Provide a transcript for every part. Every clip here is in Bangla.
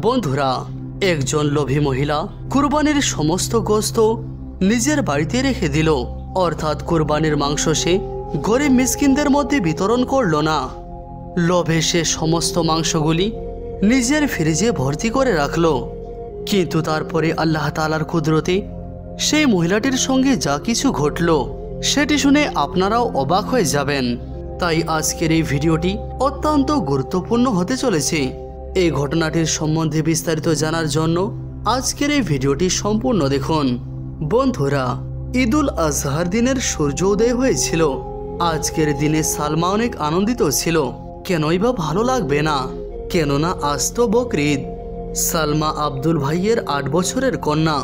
বন্ধুরা, একজন লোভী মহিলা কুরবানির সমস্ত গোশত নিজের বাড়িতে রেখে দিল। অর্থাৎ কুরবানির মাংস সে গরিব মিসকিনদের মধ্যে বিতরণ করল না। লোভে সে সমস্ত মাংসগুলি নিজের ফ্রিজে ভর্তি করে রাখল। কিন্তু তারপরে আল্লাহ তাআলার কুদরতে সেই মহিলাটির সঙ্গে যা কিছু ঘটল সেটি শুনে আপনারাও অবাক হয়ে যাবেন। তাই আজকের এই ভিডিওটি অত্যন্ত গুরুত্বপূর্ণ হতে চলেছে। এই ঘটনাটির সম্বন্ধে বিস্তারিত জানার জন্য আজকের এই ভিডিওটি সম্পূর্ণ দেখুন। বন্ধুরা, ঈদুল আজহার দিনের সূর্য উদয় হয়েছিল। আজকের দিনে সালমা অনেক আনন্দিত ছিল। কেনই বা ভালো লাগবে না, কেননা আজ তো বকরিদ। সালমা আব্দুল ভাইয়ের 8 বছরের কন্যা।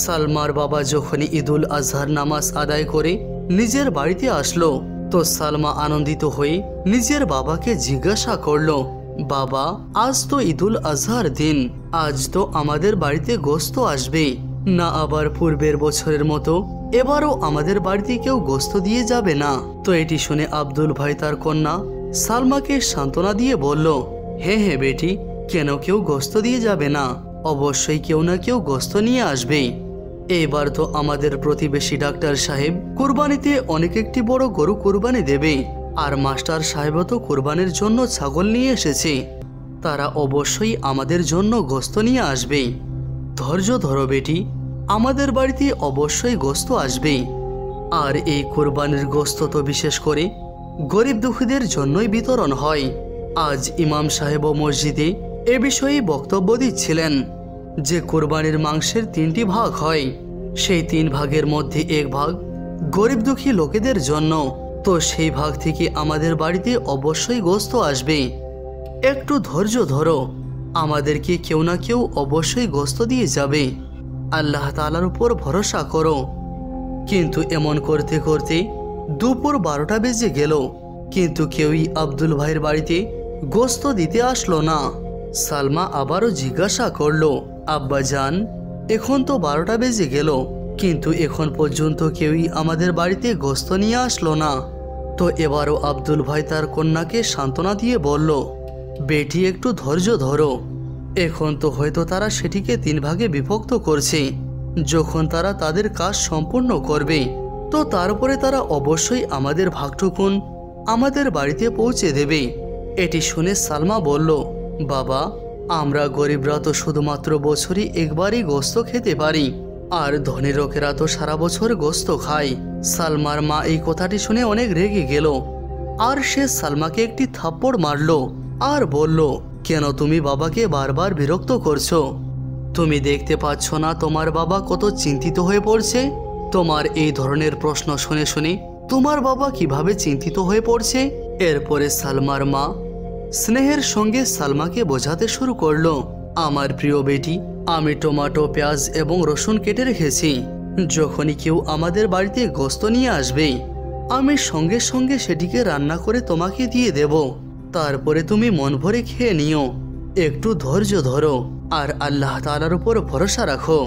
সালমার বাবা যখনই ঈদুল আজহার নামাজ আদায় করে নিজের বাড়িতে আসলো, তো সালমা আনন্দিত হয়ে নিজের বাবাকে জিজ্ঞাসা করলো, বাবা, আজ তো ঈদুল আজহার দিন, আজ তো আমাদের বাড়িতে গোশত আসবে না? আবার পূর্বের বছরের মতো এবারও আমাদের বাড়িতে কেউ গোশত দিয়ে যাবে না? তো এটি শুনে আব্দুল ভাই তার কন্যা সালমাকে সান্ত্বনা দিয়ে বলল, হ্যাঁ হ্যাঁ বেটি, কেন কেউ গোশত দিয়ে যাবে না? অবশ্যই কেউ না কেউ গোশত নিয়ে আসবে। এবার তো আমাদের প্রতিবেশী ডাক্তার সাহেব কুরবানিতে অনেক একটি বড় গরু কুরবানি দেবে, আর মাস্টার সাহেবও তো কুরবানির জন্য ছাগল নিয়ে এসেছে। তারা অবশ্যই আমাদের জন্য গোশত নিয়ে আসবে। ধৈর্য ধরো বেটি, আমাদের বাড়িতে অবশ্যই গোশত আসবে। আর এই কুরবানির গোশত তো বিশেষ করে গরিব দুঃখীদের জন্যই বিতরণ হয়। আজ ইমাম সাহেবও মসজিদে এ বিষয়ে বক্তব্য দিচ্ছিলেন যে কুরবানির মাংসের 3টি ভাগ হয়, সেই 3 ভাগের মধ্যে 1 ভাগ গরিব দুঃখী লোকেদের জন্য। তো সেই ভাগ থেকে আমাদের বাড়িতে অবশ্যই গোশত আসবে। একটু ধৈর্য ধরো, আমাদেরকে কেউ না কেউ অবশ্যই গোশত দিয়ে যাবে। আল্লাহ তাআলার উপর ভরসা করো। কিন্তু এমন করতে করতে দুপুর 12টা বেজে গেল, কিন্তু কেউই আব্দুল ভাইয়ের বাড়িতে গোশত দিতে আসলো না। সালমা আবারও জিজ্ঞাসা করলো, আব্বা জান, এখন তো 12টা বেজে গেল, কিন্তু এখন পর্যন্ত কেউই আমাদের বাড়িতে গোশত নিয়ে আসলো না। তো এবারও আব্দুল ভাই তার কন্যাকে সান্ত্বনা দিয়ে বলল, বেটি, একটু ধৈর্য ধরো। এখন তো হয়তো তারা সেটিকে 3 ভাগে বিভক্ত করছে। যখন তারা তাদের কাজ সম্পূর্ণ করবে, তো তারপরে তারা অবশ্যই আমাদের ভাগটুকুন আমাদের বাড়িতে পৌঁছে দেবে। এটি শুনে সালমা বলল, বাবা, আমরা গরিবরা তো শুধুমাত্র বছরে একবারই গোশত খেতে পারি, আর ধনী লোকেরা তো সারা বছর গোশত খায়। সালমার মা এই কথাটি শুনে অনেক রেগে গেল, আর সে সালমাকে একটি থাপ্পড় মারল আর বলল, কেন তুমি বাবাকে বারবার বিরক্ত করছো? তুমি দেখতে পাচ্ছ না তোমার বাবা কত চিন্তিত হয়ে পড়ছে? তোমার এই ধরনের প্রশ্ন শুনে শুনে তোমার বাবা কিভাবে চিন্তিত হয়ে পড়ছে? এরপরে সালমার মা স্নেহের সঙ্গে সালমাকে বোঝাতে শুরু করলো, আমার প্রিয় বেটি, আমি টমেটো, পেঁয়াজ এবং রসুন কেটে রেখেছি। যখনই কেউ আমাদের বাড়িতে গোশত নিয়ে আসবে, আমি সঙ্গে সঙ্গে সেটিকে রান্না করে তোমাকে দিয়ে দেব। তারপরে তুমি মন ভরে খেয়ে নিও। একটু ধৈর্য ধরো আর আল্লাহ তাআলার উপর ভরসা রাখো।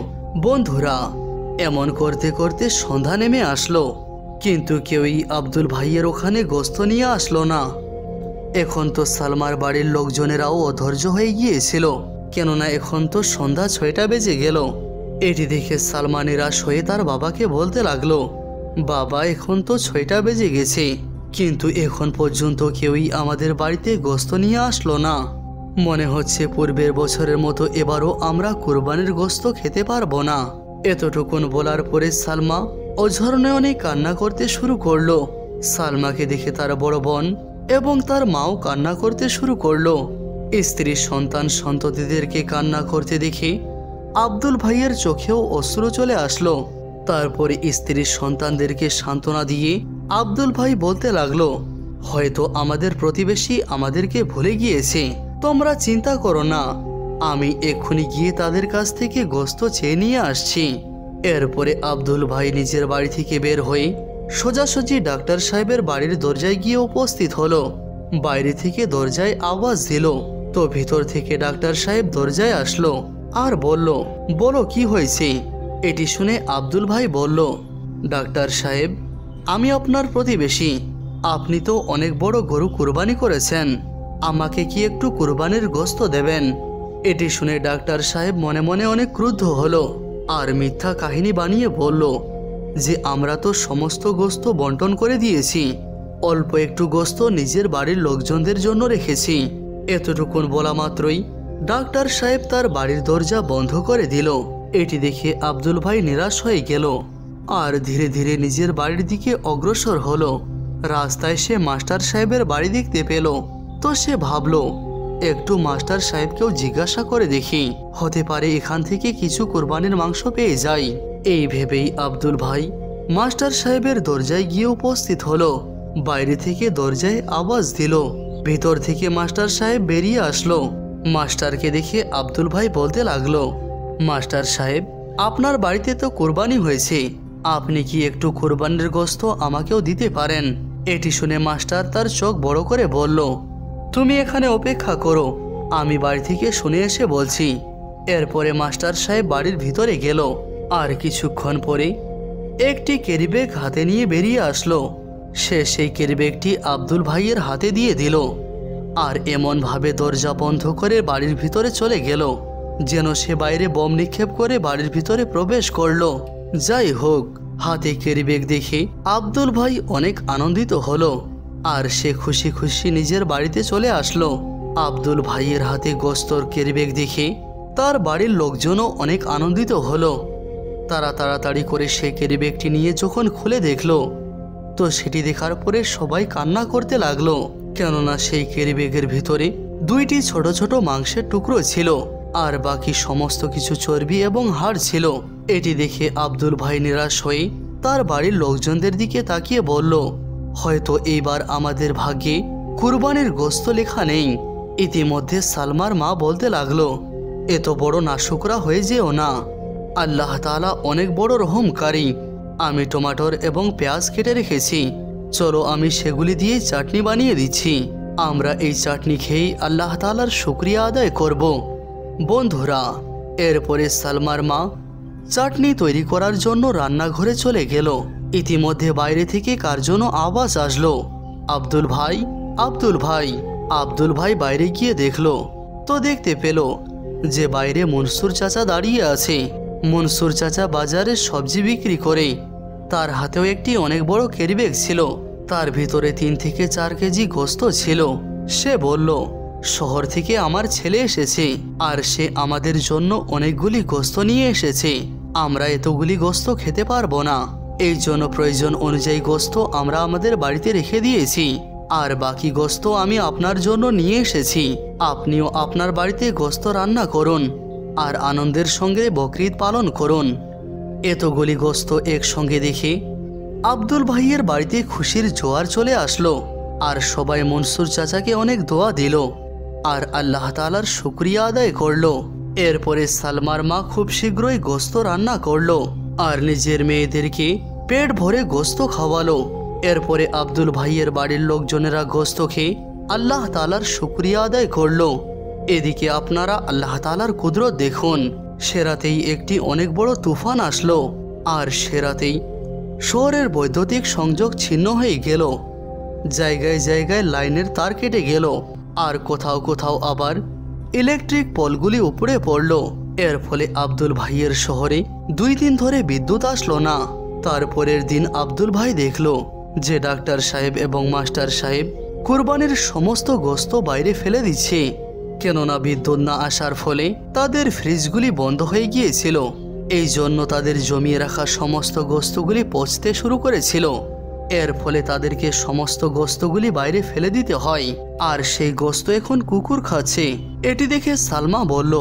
বন্ধুরা, এমন করতে করতে সন্ধ্যা নেমে আসলো, কিন্তু কেউই আব্দুল ভাইয়ের ওখানে গোশত নিয়ে আসলো না। এখন তো সালমার বাড়ির লোকজনেরাও অধৈর্য হয়ে গিয়েছিল, কেননা এখন তো সন্ধ্যা 6টা বেজে গেল। এটি দেখে সালমা নিরাশ হয়ে তার বাবাকে বলতে লাগলো, বাবা, এখন তো 6টা বেজে গেছে, কিন্তু এখন পর্যন্ত কেউই আমাদের বাড়িতে গোশত নিয়ে আসলো না। মনে হচ্ছে পূর্বের বছরের মতো এবারও আমরা কুরবানির গোশত খেতে পারবো না। এতটুকুন বলার পরে সালমা অঝরনয়নে কান্না করতে শুরু করলো। সালমাকে দেখে তার বড় বোন এবং তার মাও কান্না করতে শুরু করলো। স্ত্রী, সন্তান, সন্ততিদেরকে কান্না করতে দেখে আব্দুল ভাইয়ের চোখেও অশ্রু চলে আসলো। তারপরে স্ত্রীর সন্তানদেরকে সান্ত্বনা দিয়ে আব্দুল ভাই বলতে লাগলো, হয়তো আমাদের প্রতিবেশী আমাদেরকে ভুলে গিয়েছে, তোমরা চিন্তা করো না, আমি এক্ষুনি গিয়ে তাদের কাছ থেকে গোশত চেয়ে নিয়ে আসছি। এরপরে আব্দুল ভাই নিজের বাড়ি থেকে বের হয়ে সোজাসুজি ডাক্তার সাহেবের বাড়ির দরজায় গিয়ে উপস্থিত হলো। বাইরে থেকে দরজায় আওয়াজ দিল, তো ভিতর থেকে ডাক্তার সাহেব দরজায় আসলো আর বলল, বলো কি হয়েছে? এটি শুনে আব্দুল ভাই বলল, ডাক্তার সাহেব, আমি আপনার প্রতিবেশী, আপনি তো অনেক বড় গরু কুরবানি করেছেন, আমাকে কি একটু কুরবানির গোশত দেবেন? এটি শুনে ডাক্তার সাহেব মনে মনে অনেক ক্রুদ্ধ হলো আর মিথ্যা কাহিনী বানিয়ে বলল যে আমরা তো সমস্ত গোস্ত বন্টন করে দিয়েছি, অল্প একটু গোস্ত নিজের বাড়ির লোকজনদের জন্য রেখেছি। এতটুকুন বলা মাত্রই ডাক্তার সাহেব তার বাড়ির দরজা বন্ধ করে দিল। এটি দেখে আব্দুল ভাই নিরাশ হয়ে গেল আর ধীরে ধীরে নিজের বাড়ির দিকে অগ্রসর হলো। রাস্তায় সে মাস্টার সাহেবের বাড়ি দেখতে পেল, তো সে ভাবল একটু মাস্টার সাহেবকেও জিজ্ঞাসা করে দেখি, হতে পারে এখান থেকে কিছু কোরবানির মাংস পেয়ে যাই। এই ভেবেই আব্দুল ভাই মাস্টার সাহেবের দরজায় গিয়ে উপস্থিত হলো। বাইরে থেকে দরজায় আওয়াজ দিল, ভেতর থেকে মাস্টার সাহেব বেরিয়ে আসলো। মাস্টারকে দেখে আব্দুল ভাই বলতে লাগলো, মাস্টার সাহেব, আপনার বাড়িতে তো কোরবানি হয়েছে, আপনি কি একটু কোরবানির গোস্ত আমাকেও দিতে পারেন? এটি শুনে মাস্টার তার চোখ বড় করে বলল, তুমি এখানে অপেক্ষা করো, আমি বাড়ি থেকে শুনে এসে বলছি। এরপরে মাস্টার সাহেব বাড়ির ভিতরে গেল আর কিছুক্ষণ পরে একটি ক্যারিব্যাগ হাতে নিয়ে বেরিয়ে আসলো। সে সেই ক্যারিব্যাগটি আব্দুল ভাইয়ের হাতে দিয়ে দিল আর এমনভাবে দরজা বন্ধ করে বাড়ির ভিতরে চলে গেল যেন সে বাইরে বম নিক্ষেপ করে বাড়ির ভিতরে প্রবেশ করলো। যাই হোক, হাতে ক্যারিব্যাগ দেখে আব্দুল ভাই অনেক আনন্দিত হলো আর সে খুশি খুশি নিজের বাড়িতে চলে আসলো। আব্দুল ভাইয়ের হাতে গোস্তর ক্যারিব্যাগ দেখে তার বাড়ির লোকজনও অনেক আনন্দিত হলো। তারা তাড়াতাড়ি করে সে ক্যারিব্যাগটি নিয়ে যখন খুলে দেখলো, তো সেটি দেখার পরে সবাই কান্না করতে লাগলো, কেননা সেই ক্যারিব্যাগের ভিতরে দুইটি ছোট ছোট মাংসের টুকরো ছিল আর বাকি সমস্ত কিছু চর্বি এবং হাড় ছিল। এটি দেখে আব্দুল ভাই নিরাশ হয়ে তার বাড়ির লোকজনদের দিকে তাকিয়ে বলল, হয়তো এইবার আমাদের ভাগ্যে কুরবানির গোস্ত লেখা নেই। ইতিমধ্যে সালমার মা বলতে লাগলো, এত বড় নাশুকরা হয়ে যেও না, আল্লাহ তাআলা অনেক বড় রহমকারী। আমি টমাটোর এবং পেঁয়াজ কেটে রেখেছি, চলো আমি সেগুলি দিয়ে চাটনি বানিয়ে দিচ্ছি। আমরা এই চাটনি খেয়েই আল্লাহ তাআলার শুকরিয়া আদায় করব। বন্ধুরা, এরপরে সালমার মা চাটনি তৈরি করার জন্য রান্নাঘরে চলে গেল। ইতিমধ্যে বাইরে থেকে কার জন্য আওয়াজ আসলো, আব্দুল ভাই, আব্দুল ভাই। আব্দুল ভাই বাইরে গিয়ে দেখলো, তো দেখতে পেল যে বাইরে মনসুর চাচা দাঁড়িয়ে আছে। মনসুর চাচা বাজারে সবজি বিক্রি করে, তার হাতেও একটি অনেক বড় ক্যারিব্যাগ ছিল, তার ভিতরে 3 থেকে 4 কেজি গোস্ত ছিল। সে বলল, শহর থেকে আমার ছেলে এসেছে আর সে আমাদের জন্য অনেকগুলি গোস্ত নিয়ে এসেছে। আমরা এতগুলি গোস্ত খেতে পারবো না, এই জন্য প্রয়োজন অনুযায়ী গোস্ত আমরা আমাদের বাড়িতে রেখে দিয়েছি আর বাকি গোস্ত আমি আপনার জন্য নিয়ে এসেছি। আপনিও আপনার বাড়িতে গোস্ত রান্না করুন আর আনন্দের সঙ্গে বকরিদ পালন করুন। এতগুলি গোস্ত একসঙ্গে দেখে আব্দুল ভাইয়ের বাড়িতে খুশির জোয়ার চলে আসলো আর সবাই মনসুর চাচাকে অনেক দোয়া দিল আর আল্লাহ তাআলার শুকরিয়া আদায় করলো। এরপরে সালমার মা খুব শীঘ্রই গোস্ত রান্না করলো আর নিজের মেয়েদেরকে পেট ভরে গোস্ত খাওয়ালো। এরপরে আব্দুল ভাইয়ের বাড়ির লোকজনেরা গোস্ত খেয়ে আল্লাহ তাআলার শুকরিয়া আদায় করলো। এদিকে আপনারা আল্লাহ তাআলার কুদরত দেখুন। সেরাতেই একটি অনেক বড় তুফান আসলো আর সেরাতেই শহরের বৈদ্যুতিক সংযোগ ছিন্ন হয়ে গেল, জায়গায় জায়গায় লাইনের তার কেটে গেল আর কোথাও কোথাও আবার ইলেকট্রিক পোলগুলি উপড়ে পড়ল। এর ফলে আব্দুল ভাইয়ের শহরে 2 দিন ধরে বিদ্যুৎ আসলো না। তারপরের দিন আব্দুল ভাই দেখলো যে ডাক্তার সাহেব এবং মাস্টার সাহেব কুরবানির সমস্ত গোস্ত বাইরে ফেলে দিচ্ছে, কেননা বিদ্যুৎ না আসার ফলে তাদের ফ্রিজগুলি বন্ধ হয়ে গিয়েছিল। এই জন্য তাদের জমিয়ে রাখা সমস্ত গোস্তগুলি পচতে শুরু করেছিল। এর ফলে তাদেরকে সমস্ত গোস্তগুলি বাইরে ফেলে দিতে হয় আর সেই গোস্ত এখন কুকুর খাচ্ছে। এটি দেখে সালমা বলল,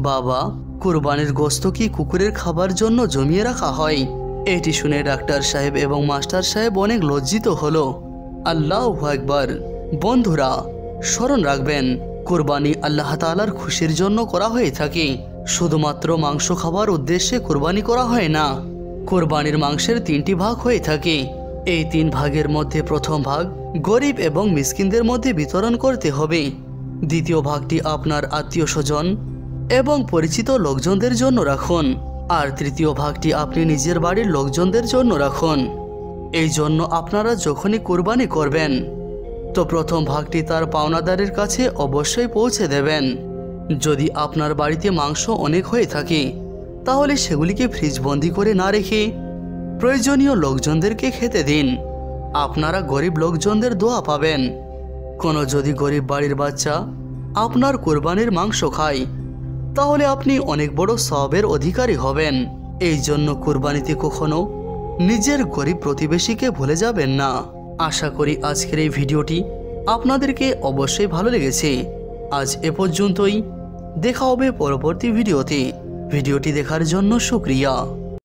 বাবা, কুরবানির গোস্ত কি কুকুরের খাবার জন্য জমিয়ে রাখা হয়? এটি শুনে ডাক্তার সাহেব এবং মাস্টার সাহেব অনেক লজ্জিত হলো। আল্লাহু আকবার। বন্ধুরা, স্মরণ রাখবেন, কুরবানি আল্লাহ তাআলার খুশির জন্য করা হয়ে থাকে, শুধুমাত্র মাংস খাবার উদ্দেশ্যে কুরবানি করা হয় না। কুরবানির মাংসের 3টি ভাগ হয়ে থাকে। এই 3 ভাগের মধ্যে প্রথম ভাগ গরিব এবং মিসকিনদের মধ্যে বিতরণ করতে হবে, দ্বিতীয় ভাগটি আপনার আত্মীয় স্বজন এবং পরিচিত লোকজনদের জন্য রাখুন আর তৃতীয় ভাগটি আপনি নিজের বাড়ির লোকজনদের জন্য রাখুন। এই জন্য আপনারা যখনই কুরবানি করবেন তো প্রথম ভাগটি তার পাওনাদারের কাছে অবশ্যই পৌঁছে দেবেন। যদি আপনার বাড়িতে মাংস অনেক হয়ে থাকে তাহলে সেগুলিকে ফ্রিজবন্দি করে না রেখে প্রয়োজনীয় লোকজনদেরকে খেতে দিন। আপনারা গরিব লোকজনদের দোয়া পাবেন। কোনো যদি গরিব বাড়ির বাচ্চা আপনার কোরবানির মাংস খায় তাহলে আপনি অনেক বড় সওয়াবের অধিকারী হবেন। এই জন্য কোরবানিতে কখনো নিজের গরিব প্রতিবেশীকে ভুলে যাবেন না। আশা করি আজকের এই ভিডিওটি আপনাদেরকে অবশ্যই ভালো লেগেছে। আজ এ পর্যন্তই, দেখা হবে পরবর্তী ভিডিওতে। ভিডিওটি দেখার জন্য শুকরিয়া।